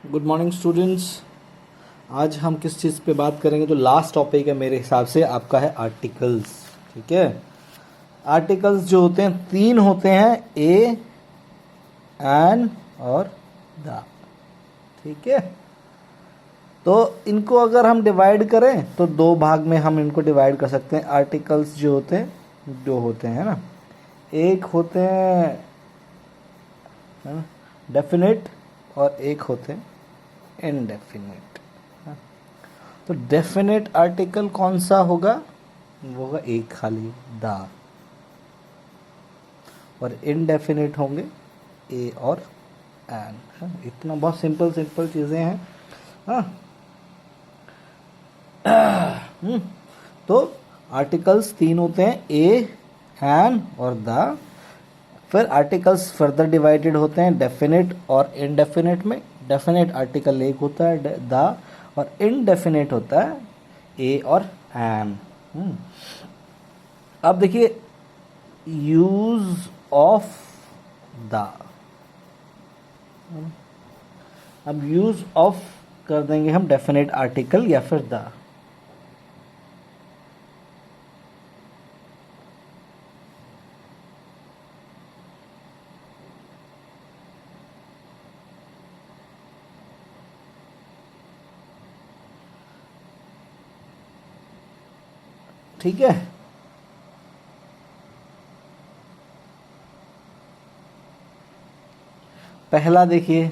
Good morning students. आज हम किस चीज़ पे बात करेंगे? जो लास्ट टॉपिक है मेरे हिसाब से आपका है आर्टिकल्स। ठीक है, आर्टिकल्स जो होते हैं तीन होते हैं, ए, एन और द। ठीक है, तो इनको अगर हम डिवाइड करें तो दो भाग में हम इनको डिवाइड कर सकते हैं। आर्टिकल्स जो होते हैं ना, एक होते हैं डेफिनेट और एक होते हैं इनडेफिनेट। तो डेफिनेट आर्टिकल कौन सा होगा? वो होगा एक खाली द, और इनडेफिनेट होंगे ए और एन। इतना बहुत सिंपल सिंपल चीज़ें हैं। हाँ, तो आर्टिकल्स तीन होते हैं, ए, एन और द। फिर आर्टिकल्स फर्दर डिवाइडेड होते हैं डेफिनेट और इनडेफिनेट में। डेफिनेट आर्टिकल एक होता है द, और इनडेफिनेट होता है ए और एन। अब देखिए यूज ऑफ द। अब यूज ऑफ कर देंगे हम डेफिनेट आर्टिकल या फिर द। ठीक है, पहला देखिए,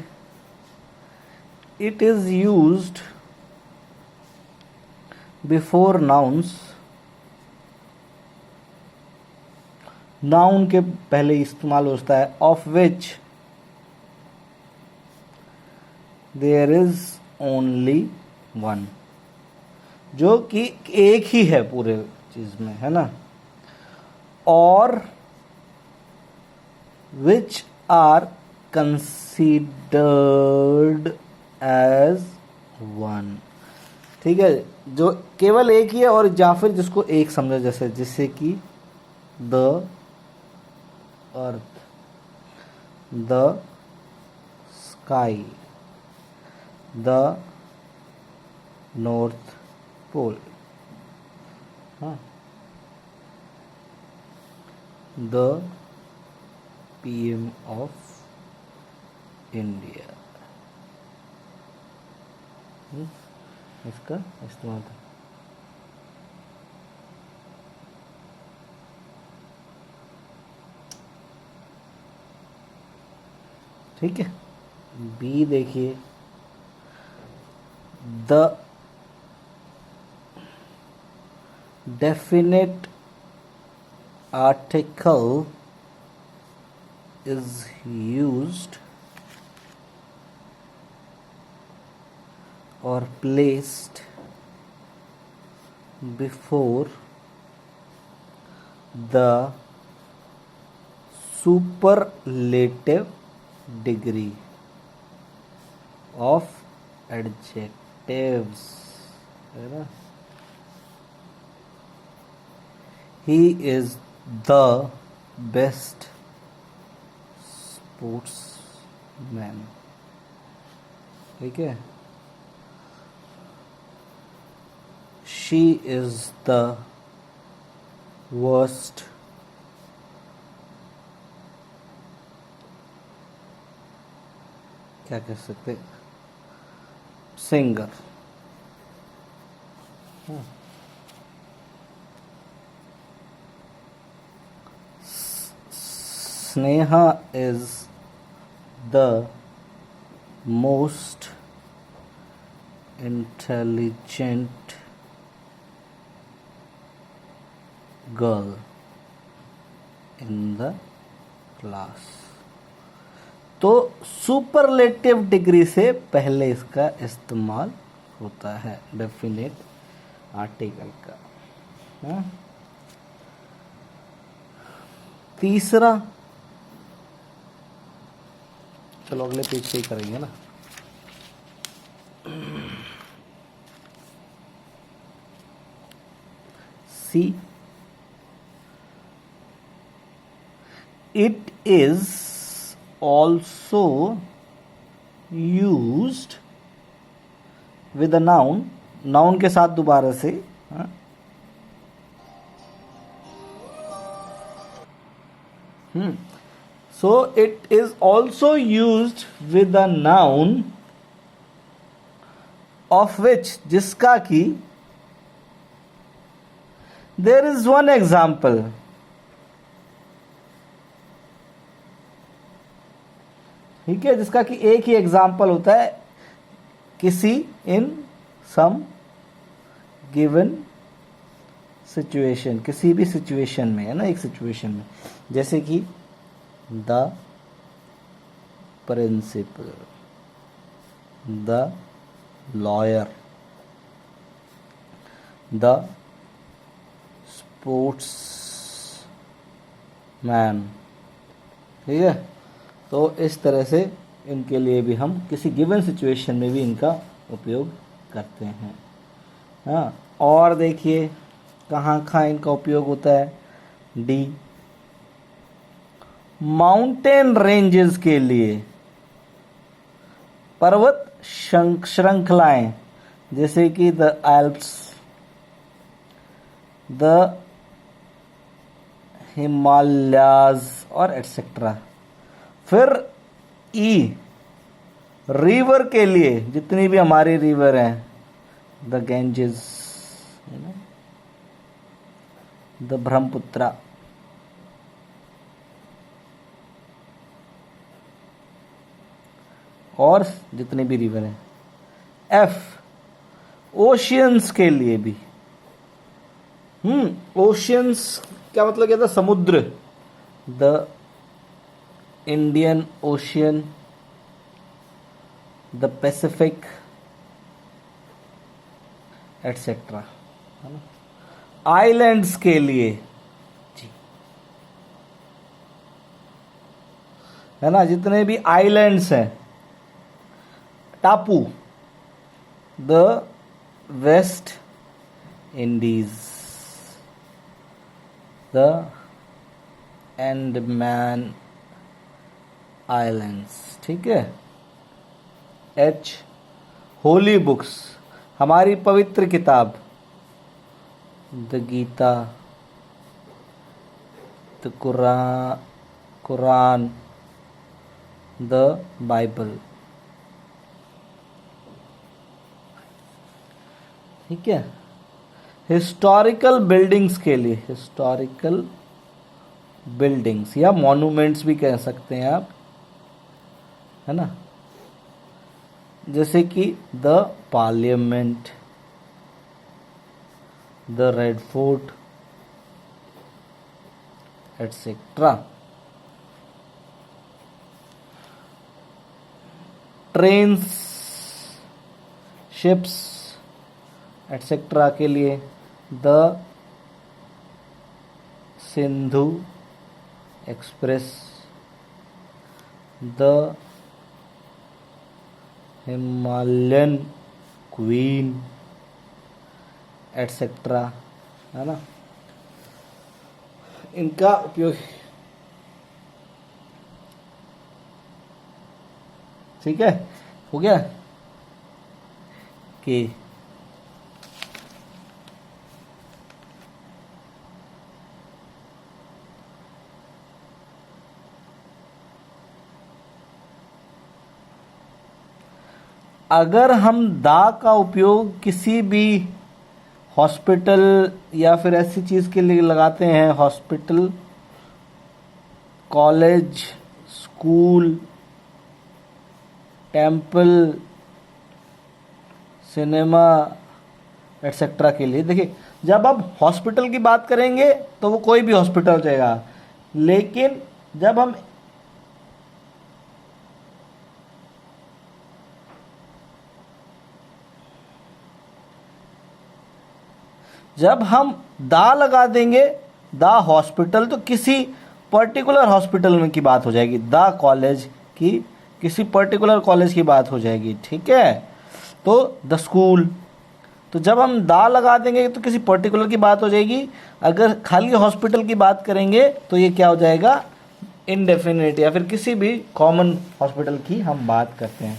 it is used before nouns. Noun के पहले इस्तेमाल होता है, of which there is only one, जो कि एक ही है पूरे चीज में, है ना। और which are considered as one. ठीक है, जो केवल एक ही है, और या फिर जिसको एक समझे, जैसे कि the earth, the sky, the north pole, हाँ, द पीएम ऑफ इंडिया। इसका इस्तेमाल था। ठीक है, बी देखिए, the definite article is used or placed before the superlative degree of adjectives, है ना। He is the best sportsman. ठीक है, शी इज द वर्स्ट क्या कह सकते singer. Sneha is the most intelligent girl in the class। तो superlative degree से पहले इसका इस्तेमाल होता है डेफिनेट आर्टिकल का। तीसरा, चलो अगले पेज पे ही करेंगे ना। See, it is also used with a noun, noun के साथ दोबारा से, so it is also used with a noun of which, जिसका कि देयर इज वन एग्जाम्पल, ठीक है, जिसका कि एक ही एग्जाम्पल होता है किसी इन सम गिवन सिचुएशन, किसी भी सिचुएशन में, है ना, एक सिचुएशन में, जैसे कि the principal, the lawyer, the sportsman, ठीक है। तो इस तरह से इनके लिए भी हम किसी गिवन सिचुएशन में भी इनका उपयोग करते हैं। हाँ, और देखिए कहाँ कहाँ इनका उपयोग होता है। डी, माउंटेन रेंजेस के लिए, पर्वत श्रृंखलाएं, जैसे कि द एल्प्स, द हिमालयाज और एटसेट्रा। फिर ई, रिवर के लिए, जितनी भी हमारी रिवर हैं, द गेंजेस, द ब्रह्मपुत्रा, और जितने भी रिवर हैं। एफ, ओशियंस के लिए भी, ओशियंस क्या मतलब क्या था, समुद्र, the Indian ocean, the Pacific etcetera. Islands के लिए जी, है ना, जितने भी आइलैंड्स हैं, टापू, the West Indies, the Andaman islands, ठीक है। एच, होली बुक्स, हमारी पवित्र किताब, the Gita, the Quran, the Bible, ठीक है। हिस्टोरिकल बिल्डिंग्स के लिए, हिस्टोरिकल बिल्डिंग्स या मॉन्यूमेंट्स भी कह सकते हैं आप, है ना, जैसे कि the parliament, the red fort etcetera. Trains, ships etcetera के लिए the Sindhu express, the Himalayan queen etcetera, है ना, इनका उपयोग, ठीक है, हो गया कि अगर हम दा का उपयोग किसी भी हॉस्पिटल या फिर ऐसी चीज़ के लिए लगाते हैं, hospital, college, school, temple, cinema etcetera के लिए, देखिए जब आप हॉस्पिटल की बात करेंगे तो वो कोई भी हॉस्पिटल हो जाएगा, लेकिन जब हम दा लगा देंगे, दा हॉस्पिटल, तो किसी पर्टिकुलर हॉस्पिटल में की बात हो जाएगी, दा कॉलेज की किसी पर्टिकुलर कॉलेज की बात हो जाएगी, ठीक है। तो द स्कूल, तो जब हम दा लगा देंगे तो किसी पर्टिकुलर की बात हो जाएगी। अगर खाली हॉस्पिटल की बात करेंगे तो ये क्या हो जाएगा, इनडेफिनिट, या फिर किसी भी कॉमन हॉस्पिटल की हम बात करते हैं।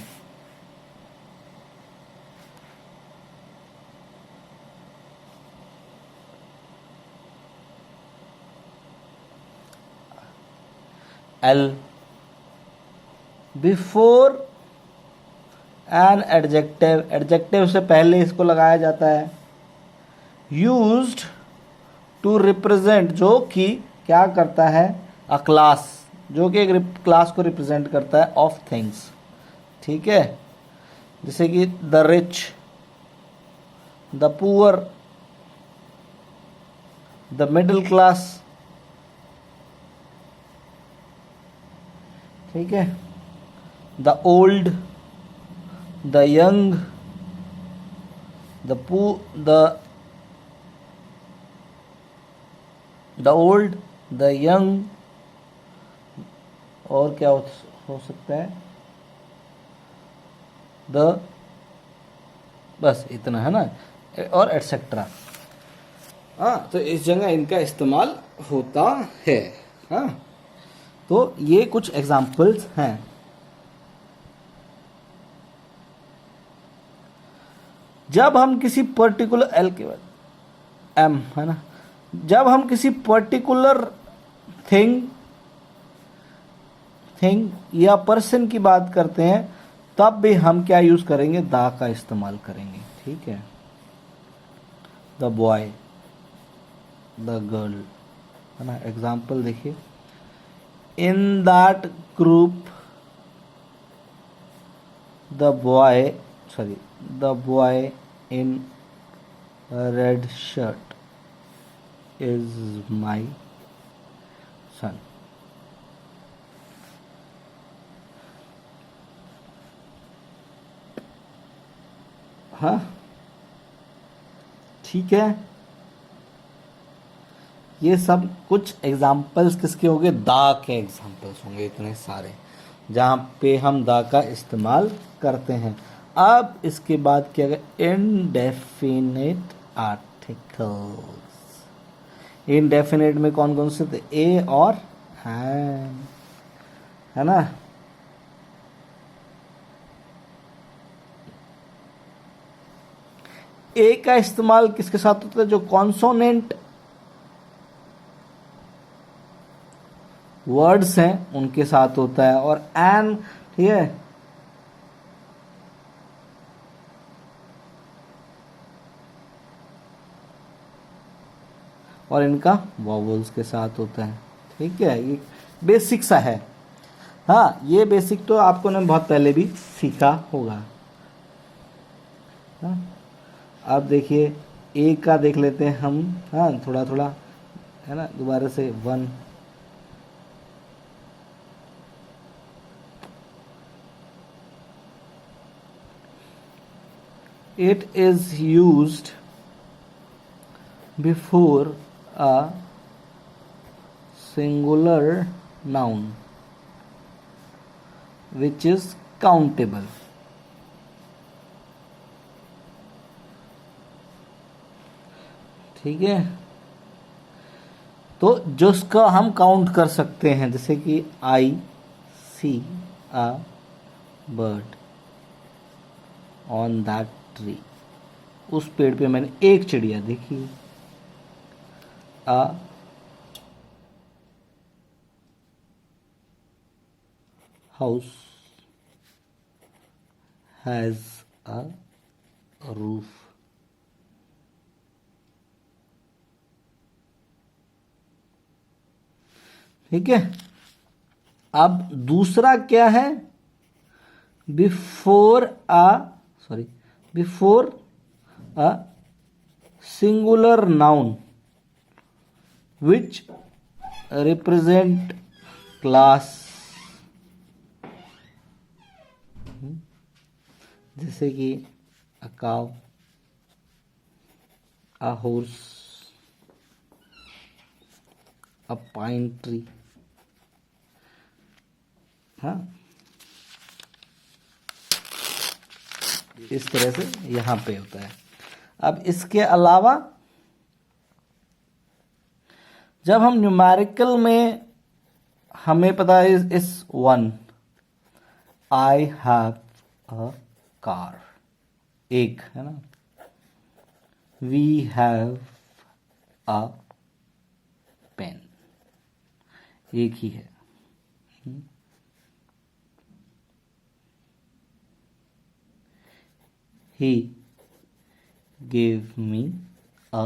L before an adjective, adjective से पहले इसको लगाया जाता है। यूज्ड टू रिप्रेजेंट, जो कि क्या करता है, अ क्लास, जो कि एक क्लास को रिप्रेजेंट करता है, ऑफ थिंग्स। ठीक है, जैसे कि the rich, the poor, the middle class. ठीक है, the old, the young, the old, the young, और क्या हो सकता है, द, बस इतना है ना, और एटसेट्रा। हाँ, तो इस जगह इनका इस्तेमाल होता है। हाँ, तो ये कुछ एग्जाम्पल्स हैं। जब हम किसी पर्टिकुलर, एल के बाद एम है ना, जब हम किसी पर्टिकुलर थिंग या पर्सन की बात करते हैं, तब भी हम क्या यूज करेंगे, दा का इस्तेमाल करेंगे। ठीक है, द बॉय, द गर्ल, है ना। एग्जाम्पल देखिए, in that group the boy in red shirt is my son. हाँ, ठीक है, ये सब कुछ एग्जाम्पल्स किसके होंगे, दा के एग्जाम्पल्स होंगे, इतने सारे जहाँ पे हम दा का इस्तेमाल करते हैं। अब इसके बाद क्या है, इनडेफिनिट आर्टिकल्स। इनडेफिनिट में कौन कौन से थे, ए और है ना। ए का इस्तेमाल किसके साथ होता है, जो कॉन्सोनेंट वर्ड्स हैं उनके साथ होता है, और एन, ठीक है, और इनका वॉवल्स के साथ होता है। ठीक है, ये बेसिक सा है। हाँ, ये बेसिक तो आपको ने बहुत पहले भी सीखा होगा। हाँ, अब देखिए ए का देख लेते हैं हम। हाँ, थोड़ा थोड़ा है ना, दोबारा से one, it is used before a singular noun which is countable। ठीक है, तो जिसका हम काउंट कर सकते हैं, जैसे कि I see a bird on that tree, उस पेड़ पे मैंने एक चिड़िया देखी। A house has a roof. ठीक है, अब दूसरा क्या है, before a before a singular noun which represent class. जैसे कि a cow, a horse, a pine tree. हाँ, इस तरह से यहां पे होता है। अब इसके अलावा जब हम न्यूमेरिकल में, हमें पता है इस one, I have a car, एक है ना, वी हैव अ पेन, एक ही है। He gave me a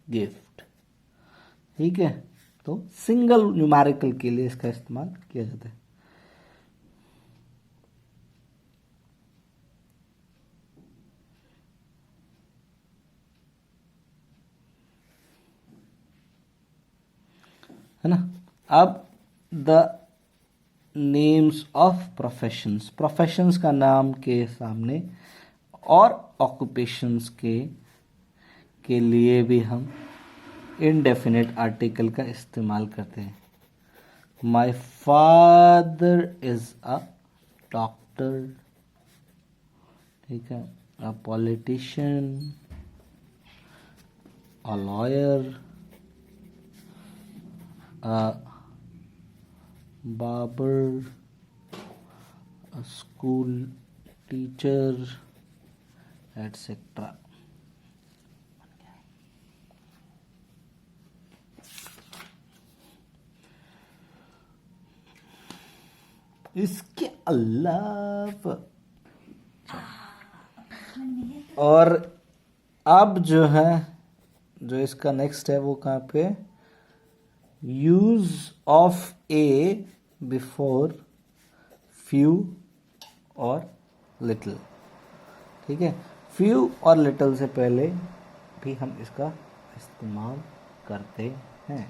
gift. ठीक है, तो सिंगल न्यूमेरिकल के लिए इसका इस्तेमाल किया जाता है। है ना। अब the names of professions, professions का नाम के सामने और ऑक्यूपेशंस के लिए भी हम इनडेफिनेट आर्टिकल का इस्तेमाल करते हैं। My father is a doctor, ठीक है, a politician, a lawyer, a barber, a school teacher, etc. इसके अलावा और अब जो है, जो इसका नेक्स्ट है वो कहाँ पे, use of A before few और लिटिल। ठीक है, फ्यू और लिटिल से पहले भी हम इसका इस्तेमाल करते हैं।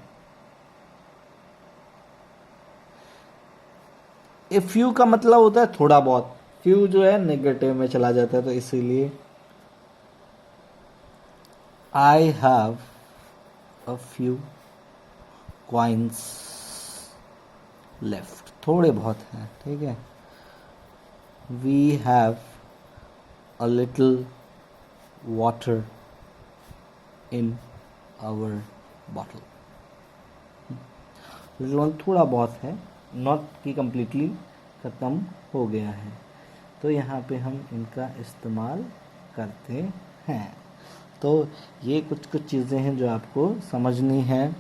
ए फ्यू का मतलब होता है थोड़ा बहुत, फ्यू जो है नेगेटिव में चला जाता है, तो इसीलिए I have a few coins left, थोड़े बहुत हैं। ठीक है, we have a little water in our bottle. Little थोड़ा बहुत है, नॉट कि कंप्लीटली ख़त्म हो गया है, तो यहाँ पे हम इनका इस्तेमाल करते हैं। तो ये कुछ कुछ चीज़ें हैं जो आपको समझनी है,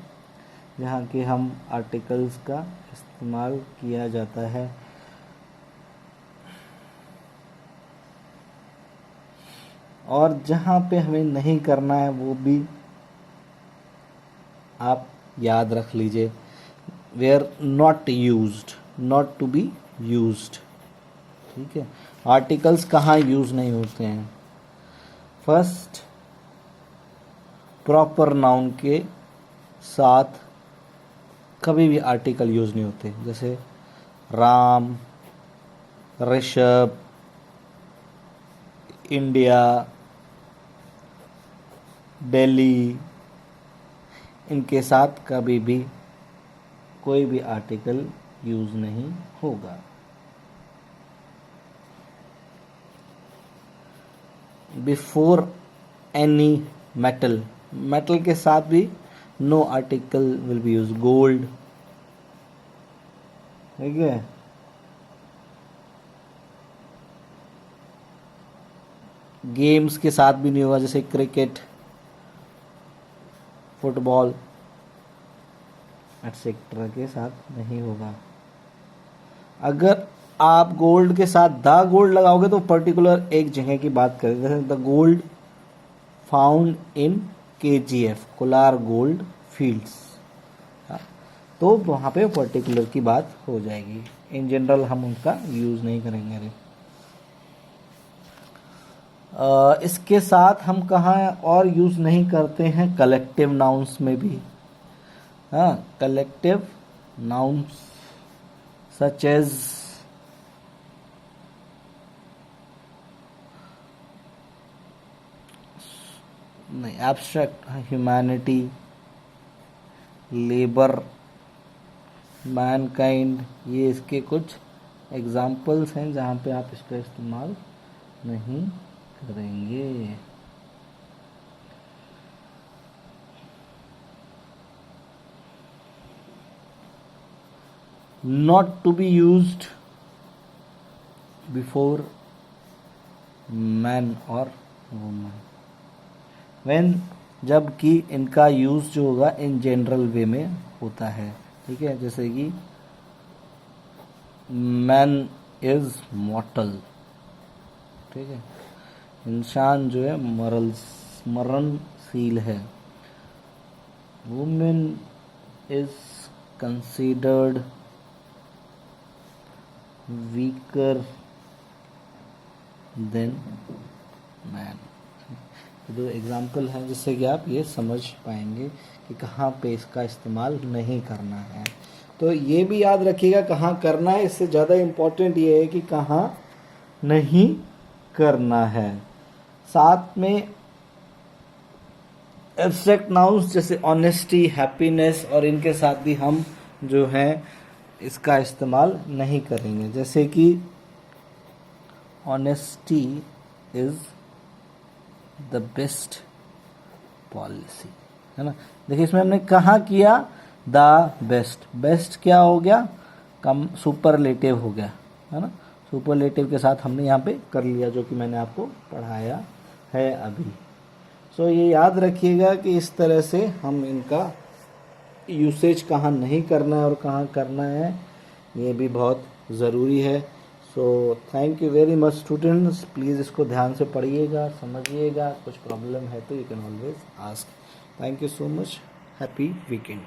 जहाँ के हम आर्टिकल्स का इस्तेमाल किया जाता है। और जहाँ पे हमें नहीं करना है वो भी आप याद रख लीजिए, where not used, not to be used. ठीक है, आर्टिकल्स कहाँ यूज नहीं होते हैं। फर्स्ट, प्रॉपर नाउन के साथ कभी भी आर्टिकल यूज नहीं होते, जैसे राम, ऋषभ, इंडिया, दिल्ली, इनके साथ कभी भी कोई भी आर्टिकल यूज नहीं होगा। बिफोर एनी मेटल, मेटल के साथ भी no article will be use. Gold, ठीक है, गेम्स के साथ भी नहीं होगा, जैसे क्रिकेट, फुटबॉल एटसेट्रा के साथ नहीं होगा। अगर आप गोल्ड के साथ द गोल्ड लगाओगे तो पर्टिकुलर एक जगह की बात करें, जैसे the gold found in KGF, Kolar gold fields, तो वहाँ पे पर्टिकुलर की बात हो जाएगी। इन जनरल हम उनका यूज नहीं करेंगे। इसके साथ हम कहाँ और यूज नहीं करते हैं, कलेक्टिव नाउन्स में भी। हाँ, कलेक्टिव नाउन्स सच एज नहीं, एब्स्ट्रैक्ट, ह्यूमैनिटी, लेबर, मैनकाइंड, ये इसके कुछ एग्जाम्पल्स हैं जहाँ पे आप इसका इस्तेमाल नहीं करेंगे। Not to be used before man और वुमन, व्हेन, जबकि इनका यूज जो होगा इन जनरल वे में होता है। ठीक है, जैसे कि मैन इज मॉर्टल, ठीक है, इंसान जो है मरणशील है। Women is considered weaker then man. दो एग्जाम्पल हैं जिससे कि आप ये समझ पाएंगे कि कहाँ पे इसका इस्तेमाल नहीं करना है। तो ये भी याद रखिएगा कहाँ करना है, इससे ज़्यादा इम्पोर्टेंट ये है कि कहाँ नहीं करना है। साथ में एब्स्ट्रैक्ट नाउन्स जैसे ऑनेस्टी, हैप्पीनेस और इनके साथ भी हम जो है इसका इस्तेमाल नहीं करेंगे। जैसे कि honesty is the best policy, है ना। देखिए इसमें हमने कहाँ किया, द बेस्ट। बेस्ट क्या हो गया, कम सुपरलेटिव हो गया, है ना। सुपरलेटिव के साथ हमने यहाँ पे कर लिया जो कि मैंने आपको पढ़ाया है अभी। सो ये याद रखिएगा कि इस तरह से हम इनका यूसेज कहाँ नहीं करना है और कहाँ करना है, ये भी बहुत ज़रूरी है। So thank you very much students, please इसको ध्यान से पढ़िएगा, समझिएगा। कुछ प्रॉब्लम है तो you can always ask. Thank you so much, happy weekend.